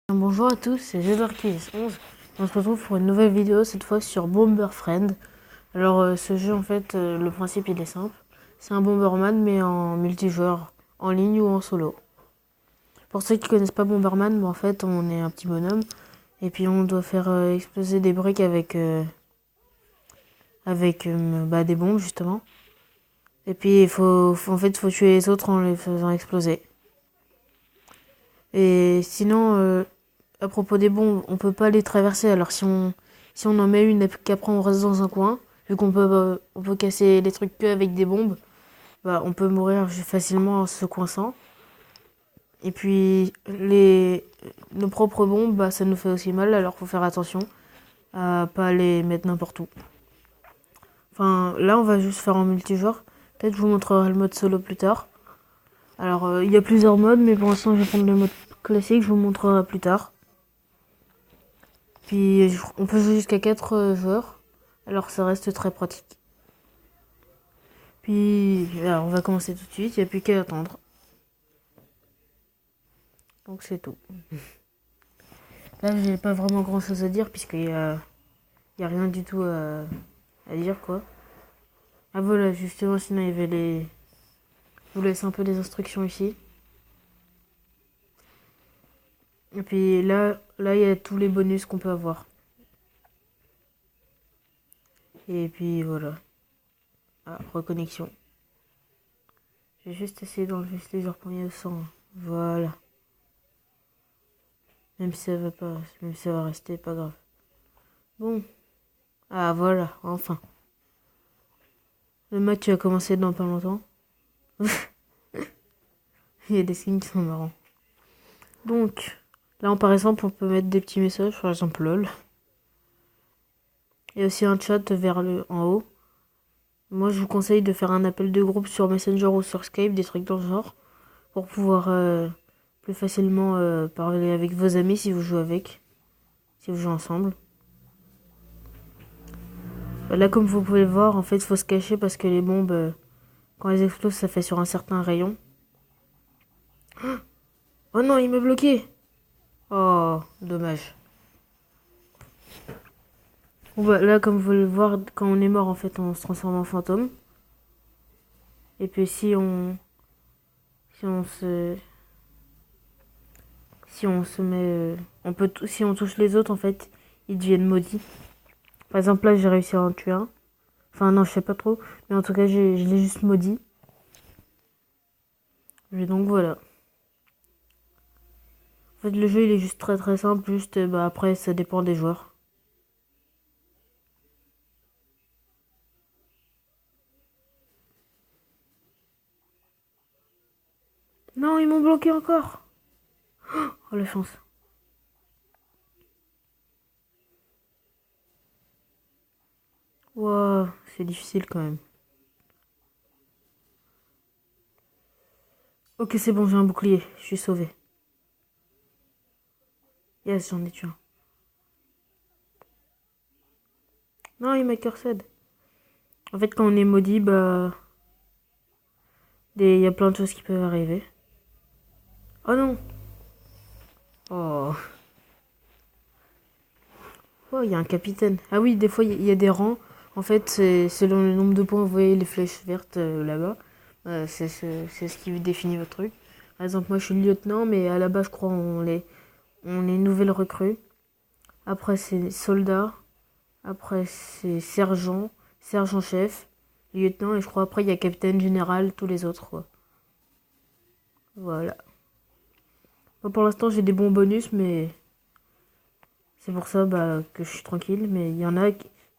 Bonjour à tous, c'est GeoDarkis11. On se retrouve pour une nouvelle vidéo, cette fois sur Bomber Friend. Alors ce jeu en fait, le principe il est simple. C'est un Bomberman mais en multijoueur, en ligne ou en solo. Pour ceux qui connaissent pas Bomberman, en fait on est un petit bonhomme. Et puis on doit faire exploser des briques avec des bombes justement. Et puis en fait, faut tuer les autres en les faisant exploser. Et sinon... à propos des bombes, on peut pas les traverser. Alors si on en met une et qu'après on reste dans un coin, vu on peut casser les trucs que avec des bombes, bah on peut mourir facilement en se coinçant. Et puis nos propres bombes, bah ça nous fait aussi mal. Alors faut faire attention à pas les mettre n'importe où. Enfin là on va juste faire en multijoueur. Peut-être je vous montrerai le mode solo plus tard. Alors il y a plusieurs modes, mais pour l'instant je vais prendre le mode classique. Je vous montrerai plus tard. Puis on peut jouer jusqu'à 4 joueurs, alors ça reste très pratique. Puis alors on va commencer tout de suite, il n'y a plus qu'à attendre. Donc c'est tout. Là j'ai pas vraiment grand chose à dire puisqu'il y a rien du tout à dire quoi. Ah voilà, justement sinon il y avait les... Je vous laisse un peu les instructions ici. Et puis là il y a tous les bonus qu'on peut avoir. Et puis voilà. Ah, reconnexion. J'ai juste essayé d'enlever ce laser au sang. Voilà. Même si ça va pas, même si ça va rester, pas grave. Bon. Ah voilà, enfin. Le match a commencé dans pas longtemps. Il y a des signes qui sont marrants. Donc, là par exemple, on peut mettre des petits messages, par exemple LOL. Il y a aussi un chat en haut. Moi, je vous conseille de faire un appel de groupe sur Messenger ou sur Skype, des trucs dans le genre, pour pouvoir plus facilement parler avec vos amis si vous jouez ensemble. Là, comme vous pouvez le voir, en fait, il faut se cacher parce que les bombes, quand elles explosent, ça fait sur un certain rayon. Oh non, il m'a bloqué. Oh, dommage. Bon bah, là, comme vous pouvez le voir, quand on est mort, en fait, on se transforme en fantôme. Et puis si on se met, si on touche les autres, en fait, ils deviennent maudits. Par exemple, là, j'ai réussi à en tuer un. Enfin, non, je sais pas trop. Mais en tout cas, je l'ai juste maudit. Et donc, voilà. En fait, le jeu, il est juste très très simple. Juste, bah, après, ça dépend des joueurs. Non, ils m'ont bloqué encore. Oh, la chance. Wow, c'est difficile quand même. Ok, c'est bon, j'ai un bouclier. Je suis sauvé. Yes, j'en ai tué un. Non, il m'a cursed. En fait, quand on est maudit, bah... il y a plein de choses qui peuvent arriver. Oh non. Oh. Oh, il y a un capitaine. Ah oui, des fois, il y a des rangs. En fait, c'est selon le nombre de points, vous voyez les flèches vertes là-bas. C'est ce qui définit votre truc. Par exemple, moi, je suis lieutenant, mais à la base, je crois, on est nouvelle recrue. Après, c'est soldat. Après, c'est sergent, sergent-chef, lieutenant, et je crois après, il y a capitaine, général, tous les autres, quoi. Voilà. Moi, pour l'instant, j'ai des bons bonus, mais c'est pour ça bah, que je suis tranquille. Mais il y en a,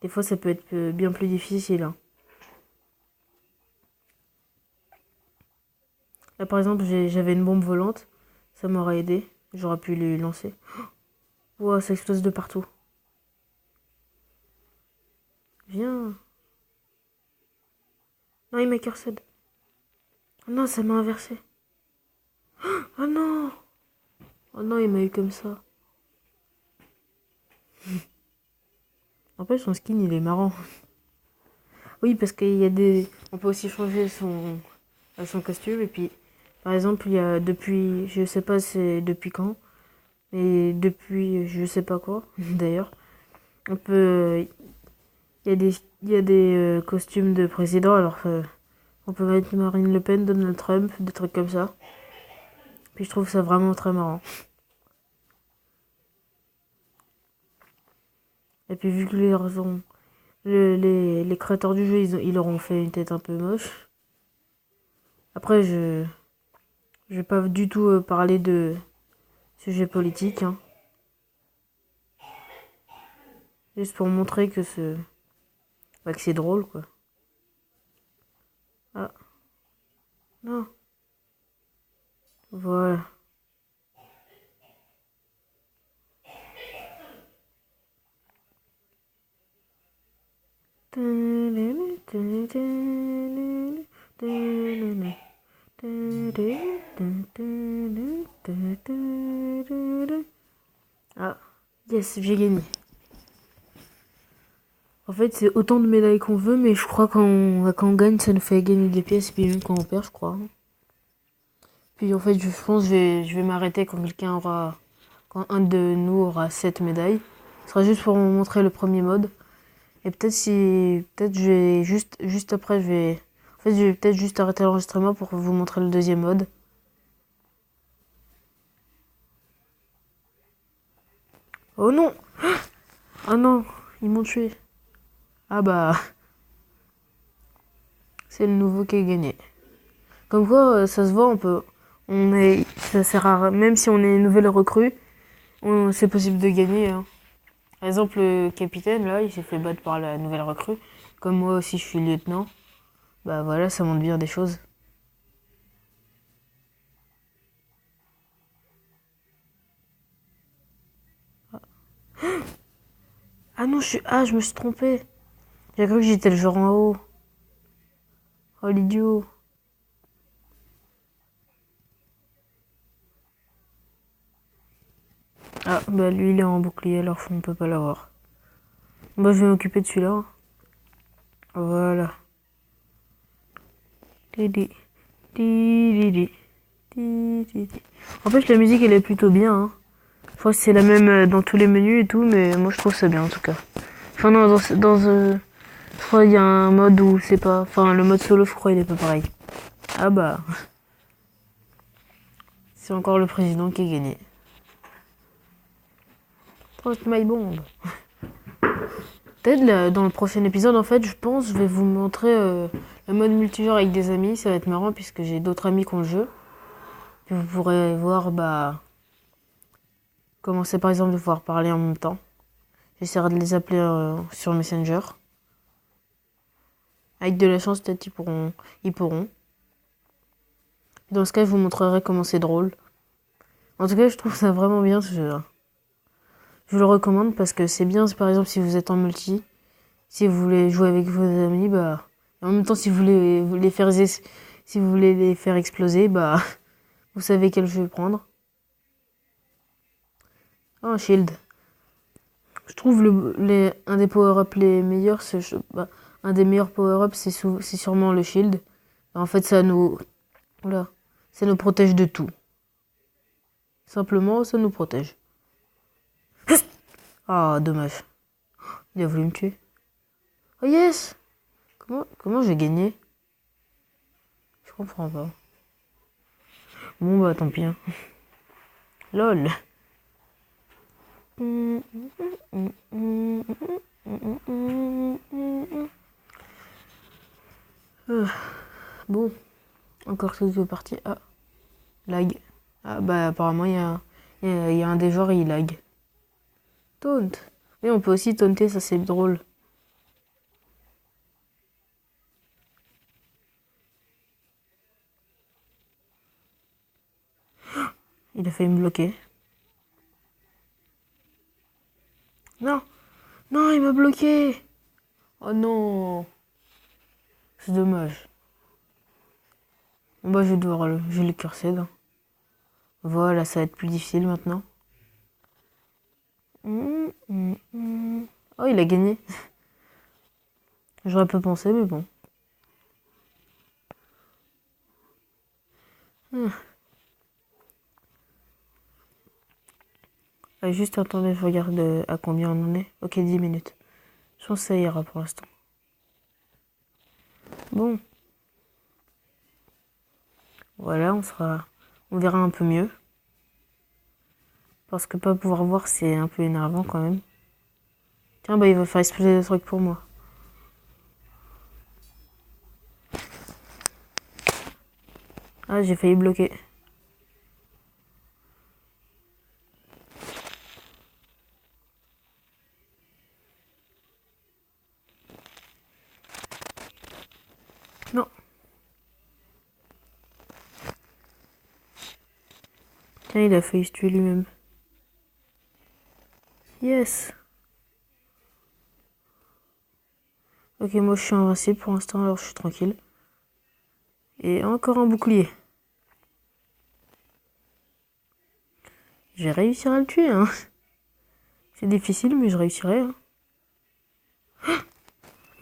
des fois, ça peut être bien plus difficile. Hein. Là, par exemple, j'avais une bombe volante, ça m'aurait aidé. J'aurais pu lui lancer. Wow, ça explose de partout. Viens. Non, il m'a cursed. Oh non, ça m'a inversé. Oh non. Oh non, il m'a eu comme ça. En plus, son skin, il est marrant. Oui, parce qu'il y a des... On peut aussi changer son costume. Et puis, par exemple, il y a depuis... Je sais pas c'est depuis quand. Et depuis, je sais pas quoi, d'ailleurs, on peut... Il y a des costumes de président, alors on peut mettre Marine Le Pen, Donald Trump, des trucs comme ça. Puis je trouve ça vraiment très marrant. Et puis vu que les créateurs du jeu, ils leur ont fait une tête un peu moche. Après, je vais pas du tout parler de sujet politique, hein. Juste pour montrer que c'est drôle, quoi. Ah, non, voilà. Ah, yes, j'ai gagné. En fait, c'est autant de médailles qu'on veut, mais je crois quand on gagne, ça nous fait gagner des pièces, et puis même quand on perd, je crois. Puis en fait, je pense que je vais m'arrêter quand un de nous aura 7 médailles. Ce sera juste pour vous montrer le premier mode. Et peut-être je vais juste après, je vais peut-être juste arrêter l'enregistrement pour vous montrer le deuxième mode. Oh non! Ah non, ils m'ont tué. Ah bah, c'est le nouveau qui a gagné. Comme quoi, ça se voit, ça sert à, même si on est une nouvelle recrue, c'est possible de gagner, hein. Par exemple, le capitaine, là, il s'est fait battre par la nouvelle recrue. Comme moi aussi, je suis lieutenant. Bah voilà, ça montre bien des choses. Ah non, je me suis trompé. J'ai cru que j'étais le genre en haut. Oh l'idiot. Ah, bah lui, il est en bouclier, alors on peut pas l'avoir. Bah, je vais m'occuper de celui-là, hein. Voilà. Tidi, tidi, tidi. En fait, la musique, elle est plutôt bien, hein. Je crois que c'est la même dans tous les menus et tout, mais moi, je trouve ça bien, en tout cas. Enfin, non, je crois qu'il y a un mode où c'est pas... Enfin, le mode solo, je crois, il est pas pareil. Ah bah, c'est encore le président qui a gagné. Trust my bomb. Peut-être dans le prochain épisode, en fait, je pense, je vais vous montrer le mode multijoueur avec des amis. Ça va être marrant puisque j'ai d'autres amis qui ont le jeu. Puis vous pourrez voir, bah, comment c'est par exemple de pouvoir parler en même temps. J'essaierai de les appeler sur Messenger. Avec de la chance, peut-être ils pourront. Dans ce cas, je vous montrerai comment c'est drôle. En tout cas, je trouve ça vraiment bien ce jeu. Je vous le recommande parce que c'est bien, par exemple, si vous êtes en multi. Si vous voulez jouer avec vos amis, bah, en même temps, si vous voulez les faire exploser, bah, vous savez quel jeu prendre. Oh, un shield. Je trouve un des power-up les meilleurs, un des meilleurs power-up, c'est sûrement le shield. En fait, oula, ça nous protège de tout. Simplement, ça nous protège. Ah, dommage. Il a voulu me tuer. Oh yes! Comment j'ai gagné? Je comprends pas. Bon bah tant pis, hein. LOL. Bon, encore quelques parties. Ah, lag. Ah bah apparemment il y a un des joueurs il lag. Taunt. Mais on peut aussi taunter, ça c'est drôle. Il a failli me bloquer. Non, non, il m'a bloqué. Oh non, c'est dommage. Bon, bah je vais le curser là. Voilà, ça va être plus difficile maintenant. Oh, il a gagné. J'aurais pas pensé, mais bon. Juste attendez, je regarde à combien on en est. Ok, 10 minutes. Je pense que ça ira pour l'instant. Bon. Voilà, on verra un peu mieux. Parce que pas pouvoir voir, c'est un peu énervant quand même. Tiens, bah il va faire exploser des trucs pour moi. Ah, j'ai failli bloquer. Non. Tiens, il a failli se tuer lui-même. Yes. Ok, moi je suis invincible pour l'instant, alors je suis tranquille. Et encore un bouclier. Je vais réussir à le tuer, hein. C'est difficile, mais je réussirai, hein.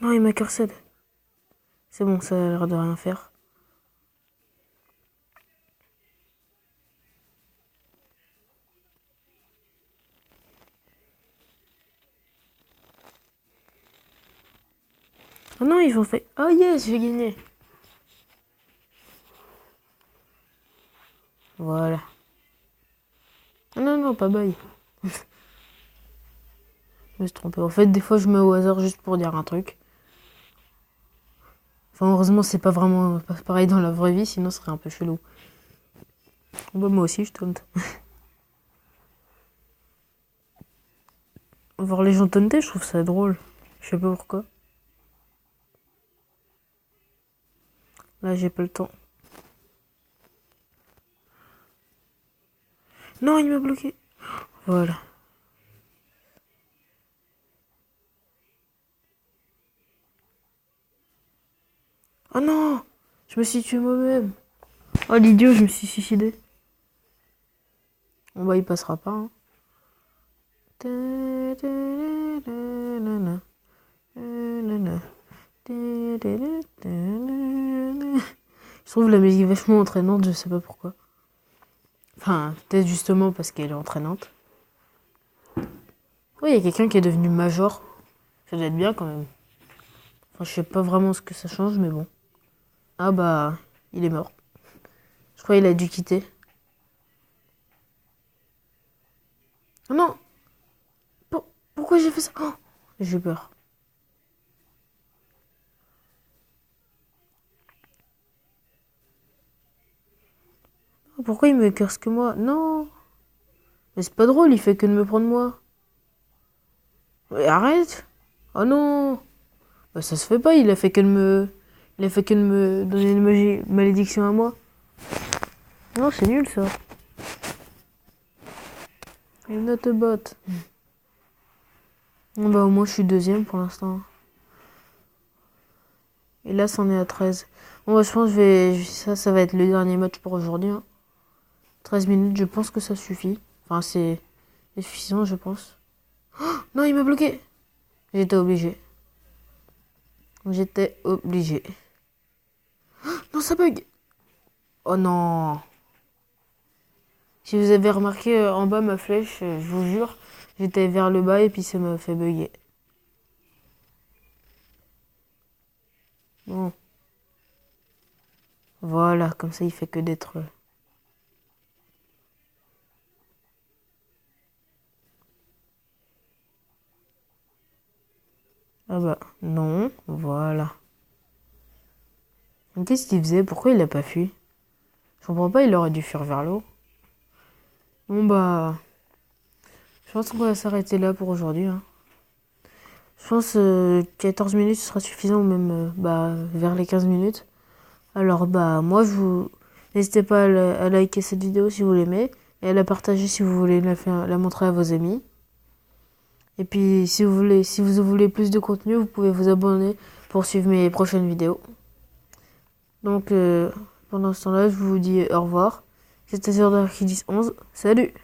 Non, il m'a cursed. C'est bon, ça a l'air de rien faire. Oh non, ils ont fait... Oh yes, j'ai gagné. Voilà. Ah non, non, pas bail. Je me suis trompé. En fait, des fois, je mets au hasard juste pour dire un truc. Enfin, heureusement, c'est pas vraiment pas pareil dans la vraie vie, sinon ce serait un peu chelou. Bah, moi aussi, je tente. Voir les gens taunter, je trouve ça drôle. Je sais pas pourquoi. Là, j'ai pas le temps. Non, il m'a bloqué. Voilà. Oh non, je me suis tué moi-même. Oh l'idiot, je me suis suicidé. Bon bah, il passera pas, hein. Je trouve la musique vachement entraînante, je sais pas pourquoi. Enfin, peut-être justement parce qu'elle est entraînante. Oui, il y a quelqu'un qui est devenu major. Ça doit être bien quand même. Enfin, je sais pas vraiment ce que ça change, mais bon. Ah bah, il est mort. Je crois qu'il a dû quitter. Oh non. Pourquoi j'ai fait ça? Oh, j'ai peur. Pourquoi il me curse que moi? Non. Mais c'est pas drôle, il fait que de me prendre moi. Mais arrête. Oh non. Bah ça se fait pas, il a fait que de me... Il a fait que de me donner une malédiction à moi. Non, c'est nul ça. I'm not a bot. Bon, bah au moins je suis deuxième pour l'instant. Et là, c'en est à 13. Bon, bah, je pense que ça va être le dernier match pour aujourd'hui, hein. 13 minutes, je pense que ça suffit. Enfin, c'est suffisant, je pense. Oh, non, il m'a bloqué. J'étais obligé. J'étais obligé. Non, ça bug. Oh non. Si vous avez remarqué en bas ma flèche, je vous jure, j'étais vers le bas et puis ça m'a fait bugger. Bon. Voilà, comme ça il fait que d'être... Ah bah, non, voilà. Qu'est-ce qu'il faisait? Pourquoi il a pas fui? Je comprends pas, il aurait dû fuir vers l'eau. Bon bah... Je pense qu'on va s'arrêter là pour aujourd'hui, hein. Je pense 14 minutes ce sera suffisant, ou même bah, vers les 15 minutes. Alors bah moi je vous... N'hésitez pas à liker cette vidéo si vous l'aimez, et à la partager si vous voulez la montrer à vos amis. Et puis si vous voulez plus de contenu, vous pouvez vous abonner pour suivre mes prochaines vidéos. Donc pendant ce temps-là, je vous dis au revoir. C'était sur Dark 11. Salut!